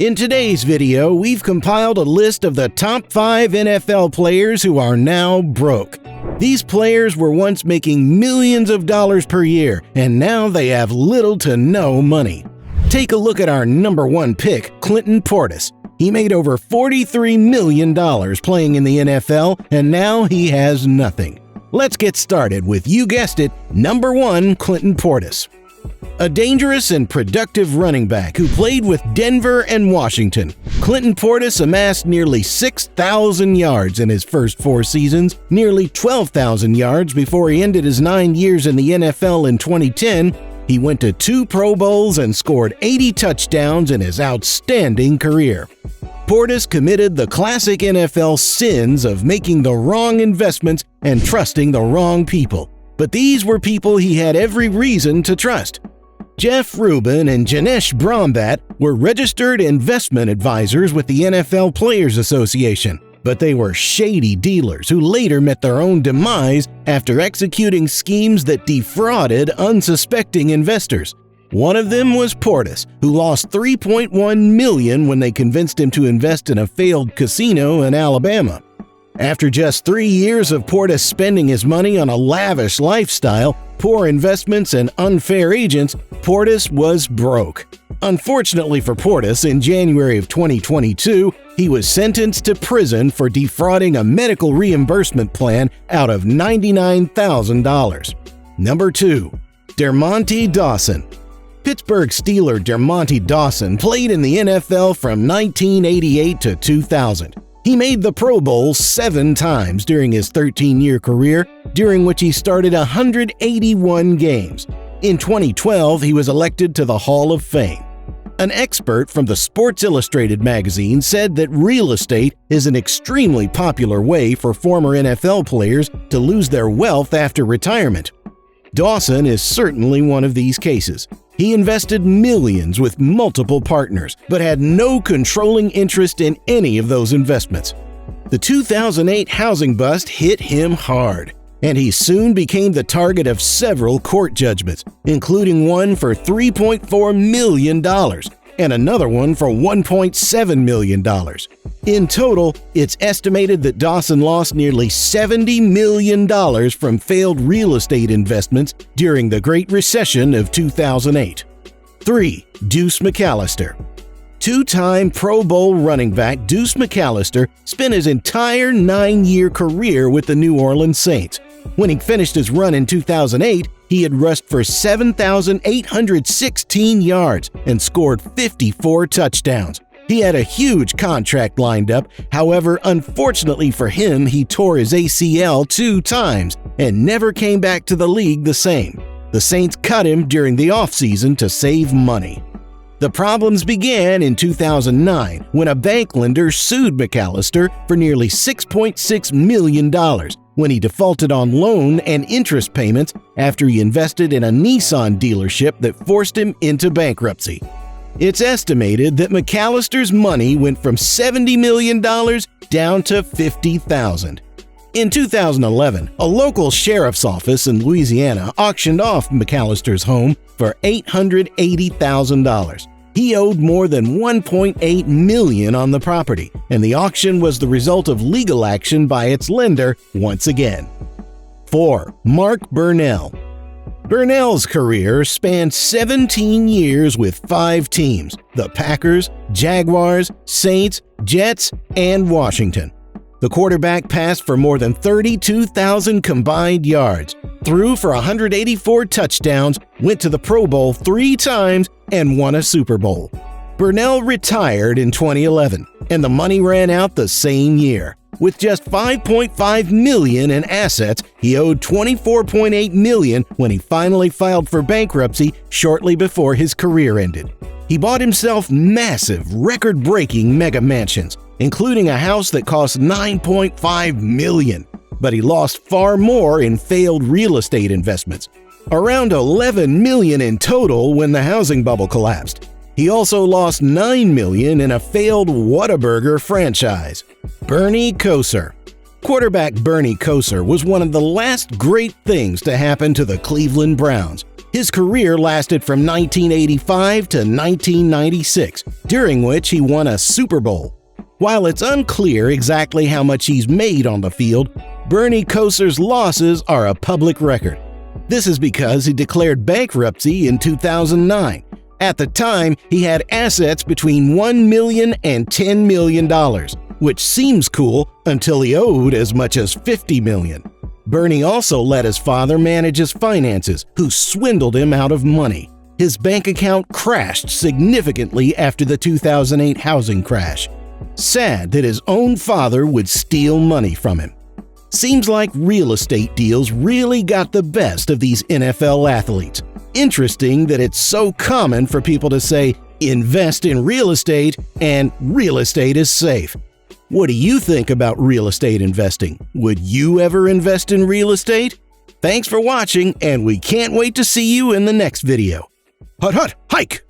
In today's video, we've compiled a list of the top 5 NFL players who are now broke. These players were once making millions of dollars per year, and now they have little to no money. Take a look at our number 1 pick, Clinton Portis. He made over $43 million playing in the NFL, and now he has nothing. Let's get started with, you guessed it, number 1, Clinton Portis. A dangerous and productive running back who played with Denver and Washington, Clinton Portis amassed nearly 6,000 yards in his first 4 seasons, nearly 12,000 yards before he ended his 9 years in the NFL in 2010. He went to 2 Pro Bowls and scored 80 touchdowns in his outstanding career. Portis committed the classic NFL sins of making the wrong investments and trusting the wrong people. But these were people he had every reason to trust. Jeff Rubin and Janesh Brombat were registered investment advisors with the NFL Players Association, but they were shady dealers who later met their own demise after executing schemes that defrauded unsuspecting investors. One of them was Portis, who lost $3.1 million when they convinced him to invest in a failed casino in Alabama. After just 3 years of Portis spending his money on a lavish lifestyle, poor investments, and unfair agents, Portis was broke. Unfortunately for Portis, in January of 2022, he was sentenced to prison for defrauding a medical reimbursement plan out of $99,000. Number 2. Dermont Dawson. Pittsburgh Steeler Dermont Dawson played in the NFL from 1988 to 2000. He made the Pro Bowl 7 times during his 13-year career, during which he started 181 games. In 2012, he was elected to the Hall of Fame. An expert from the Sports Illustrated magazine said that real estate is an extremely popular way for former NFL players to lose their wealth after retirement. Dawson is certainly one of these cases. He invested millions with multiple partners, but had no controlling interest in any of those investments. The 2008 housing bust hit him hard, and he soon became the target of several court judgments, including one for $3.4 million and another one for $1.7 million. In total, it's estimated that Dawson lost nearly $70 million from failed real estate investments during the Great Recession of 2008. 3. Deuce McAllister. 2-time Pro Bowl running back Deuce McAllister spent his entire 9-year career with the New Orleans Saints. When he finished his run in 2008, he had rushed for 7,816 yards and scored 54 touchdowns. He had a huge contract lined up. However, unfortunately for him, he tore his ACL 2 times and never came back to the league the same. The Saints cut him during the offseason to save money. The problems began in 2009 when a bank lender sued McAllister for nearly $6.6 million when he defaulted on loan and interest payments after he invested in a Nissan dealership that forced him into bankruptcy. It's estimated that McAllister's money went from $70 million down to $50,000. In 2011, a local sheriff's office in Louisiana auctioned off McAllister's home for $880,000. He owed more than $1.8 million on the property, and the auction was the result of legal action by its lender once again. 4. Mark Burnell. Burnell's career spanned 17 years with 5 teams: the Packers, Jaguars, Saints, Jets, and Washington. The quarterback passed for more than 32,000 combined yards, threw for 184 touchdowns, went to the Pro Bowl 3 times, and won a Super Bowl. Burnell retired in 2011, and the money ran out the same year. With just $5.5 million in assets, he owed $24.8 million when he finally filed for bankruptcy shortly before his career ended. He bought himself massive, record-breaking mega mansions, including a house that cost $9.5 million, but he lost far more in failed real estate investments, around $11 million in total when the housing bubble collapsed. He also lost $9 million in a failed Whataburger franchise. Bernie Kosar. Quarterback Bernie Kosar was one of the last great things to happen to the Cleveland Browns. His career lasted from 1985 to 1996, during which he won a Super Bowl. While it's unclear exactly how much he's made on the field, Bernie Kosar's losses are a public record. This is because he declared bankruptcy in 2009. At the time, he had assets between $1 million and $10 million, which seems cool until he owed as much as $50 million. Bernie also let his father manage his finances, who swindled him out of money. His bank account crashed significantly after the 2008 housing crash. Sad that his own father would steal money from him. Seems like real estate deals really got the best of these NFL athletes. Interesting that it's so common for people to say, invest in real estate and real estate is safe. What do you think about real estate investing? Would you ever invest in real estate? Thanks for watching, and we can't wait to see you in the next video. Hut hut hike!